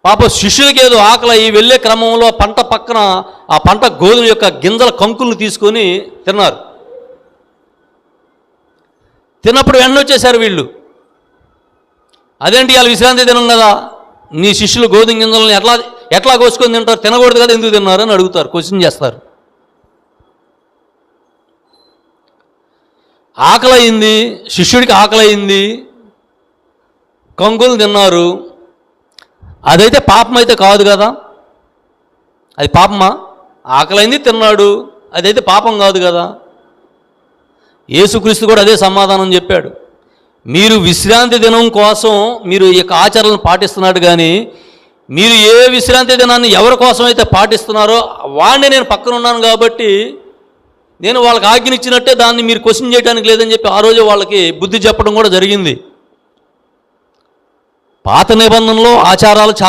పాప శిష్యులకి ఏదో ఆకలి వెళ్ళే క్రమంలో పంట పక్కన ఆ పంట గోధుమ యొక్క గింజల కంకులను తీసుకొని తిన్నారు. తిన్నప్పుడు వెంటనే వచ్చేసారు వీళ్ళు. అదేంటి వాళ్ళు విశ్రాంతి దినం కదా, నీ శిష్యులు గోధుమ గింజలను ఎట్లా కోసుకొని తింటారు, తినకూడదు కదా, ఎందుకు తిన్నారు అని అడుగుతారు, క్వశ్చన్ చేస్తారు. ఆకలయింది, శిష్యుడికి ఆకలయింది, కంకులు తిన్నారు. అదైతే పాపం అయితే కాదు కదా, అది పాపమా? ఆకలైంది తిన్నాడు, అదైతే పాపం కాదు కదా. యేసుక్రీస్తు కూడా అదే సమాధానం చెప్పాడు. మీరు విశ్రాంతి దినం కోసం మీరు ఈ యొక్క ఆచరణను పాటిస్తున్నాడు, కానీ మీరు ఏ విశ్రాంతి దినాన్ని ఎవరి కోసం అయితే పాటిస్తున్నారో వాడిని నేను పక్కన ఉన్నాను కాబట్టి నేను వాళ్ళకి ఆజ్ఞనిచ్చినట్టే దాన్ని మీరు క్వశ్చన్ చేయడానికి లేదని చెప్పి ఆ రోజు వాళ్ళకి బుద్ధి చెప్పడం కూడా జరిగింది. పాత నిబంధనలో ఆచారాలు చాలా